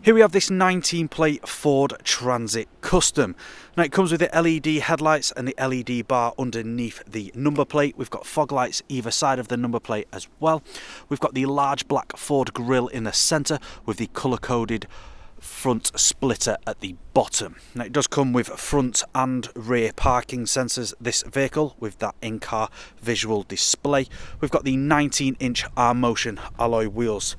Here we have this 19 plate Ford Transit Custom. Now it comes with the LED headlights and the LED bar underneath the number plate. We've got fog lights either side of the number plate as well. We've got the large black Ford grille in the centre with the colour coded front splitter at the bottom. Now it does come with front and rear parking sensors, this vehicle, with that in-car visual display. We've got the 19-inch arm motion alloy wheels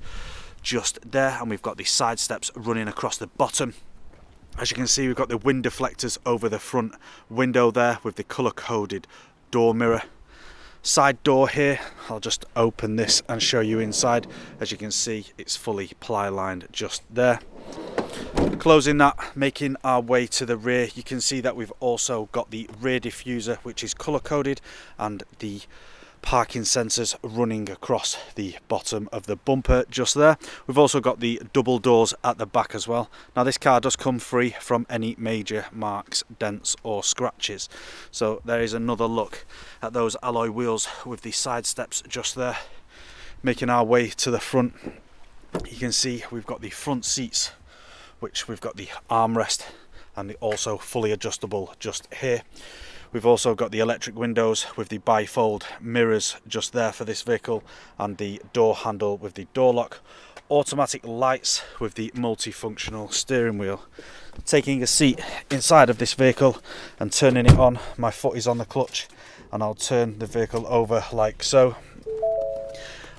just there, and we've got the side steps running across the bottom. As you can see, we've got the wind deflectors over the front window there with the colour coded door mirror. Side door here, I'll just open this and show you inside. As you can see, it's fully ply lined just there. Closing that, making our way to the rear, you can see that we've also got the rear diffuser, which is colour coded, and the parking sensors running across the bottom of the bumper just there. We've also got the double doors at the back as well. Now this car does come free from any major marks, dents or scratches. So there is another look at those alloy wheels with the side steps just there. Making our way to the front, you can see we've got the front seats, which we've got the armrest and the also fully adjustable just here. We've also got the electric windows with the bifold mirrors just there for this vehicle, and the door handle with the door lock. Automatic lights with the multifunctional steering wheel. Taking a seat inside of this vehicle and turning it on, my foot is on the clutch and I'll turn the vehicle over like so.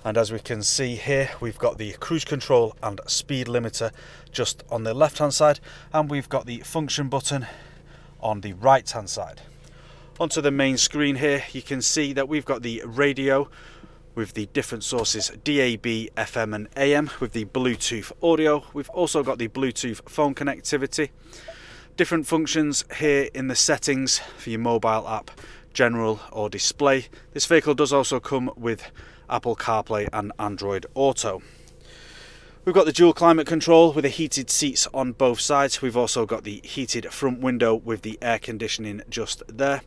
And as we can see here, we've got the cruise control and speed limiter just on the left hand side, and we've got the function button on the right hand side. Onto the main screen here, you can see that we've got the radio with the different sources, DAB, FM and AM, with the Bluetooth audio. We've also got the Bluetooth phone connectivity. Different functions here in the settings for your mobile app, general or display. This vehicle does also come with Apple CarPlay and Android Auto. We've got the dual climate control with the heated seats on both sides. We've also got the heated front window with the air conditioning just there.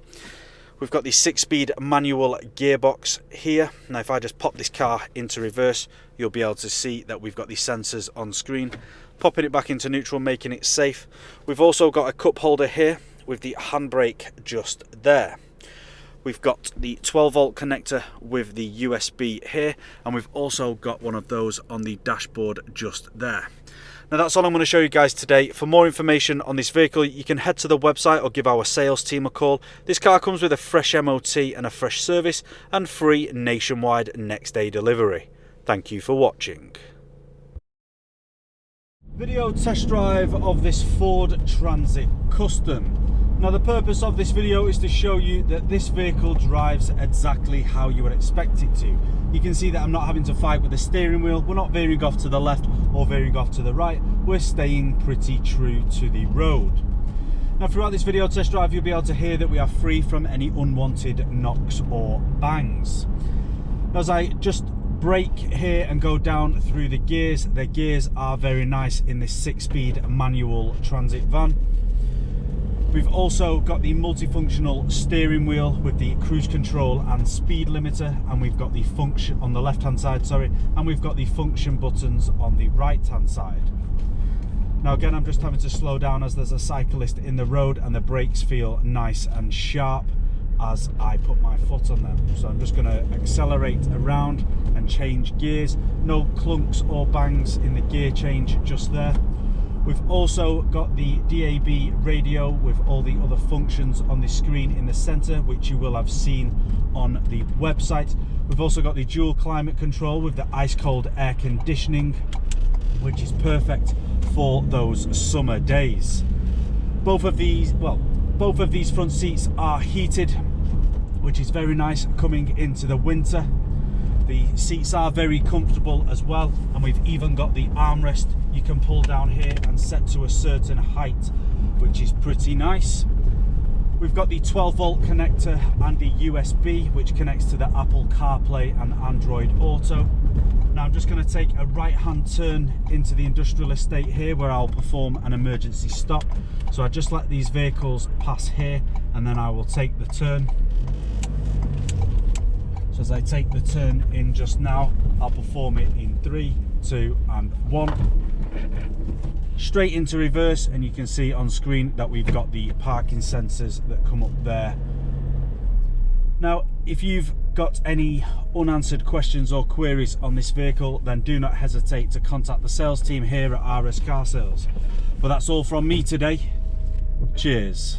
We've got the 6-speed manual gearbox here. Now if I just pop this car into reverse, you'll be able to see that we've got the sensors on screen. Popping it back into neutral, making it safe. We've also got a cup holder here with the handbrake just there. We've got the 12-volt connector with the USB here, and we've also got one of those on the dashboard just there. Now that's all I'm going to show you guys today. For more information on this vehicle, you can head to the website or give our sales team a call. This car comes with a fresh MOT and a fresh service and free nationwide next day delivery. Thank you for watching. Video test drive of this Ford Transit Custom. Now the purpose of this video is to show you that this vehicle drives exactly how you would expect it to. You can see that I'm not having to fight with the steering wheel. We're not veering off to the left or veering off to the right. We're staying pretty true to the road. Now throughout this video test drive, you'll be able to hear that we are free from any unwanted knocks or bangs. As I just brake here and go down through the gears are very nice in this 6-speed manual transit van. We've also got the multifunctional steering wheel with the cruise control and speed limiter, and we've got the function on the left hand side, and we've got the function buttons on the right hand side. Now again, I'm just having to slow down as there's a cyclist in the road, and the brakes feel nice and sharp as I put my foot on them. So I'm just going to accelerate around and change gears. No clunks or bangs in the gear change just there. We've also got the DAB radio with all the other functions on the screen in the center, which you will have seen on the website. We've also got the dual climate control with the ice cold air conditioning, which is perfect for those summer days. Both of these front seats are heated, which is very nice coming into the winter. The seats are very comfortable as well, and we've even got the armrest you can pull down here and set to a certain height, which is pretty nice. We've got the 12-volt connector and the USB, which connects to the Apple CarPlay and Android Auto. Now I'm just going to take a right-hand turn into the industrial estate here, where I'll perform an emergency stop. So I just let these vehicles pass here, and then I will take the turn. So as I take the turn in just now, I'll perform it in 3, 2 and 1. Straight into reverse, and you can see on screen that we've got the parking sensors that come up there. Now, if you've got any unanswered questions or queries on this vehicle, then do not hesitate to contact the sales team here at RS Car Sales. But that's all from me today. Cheers.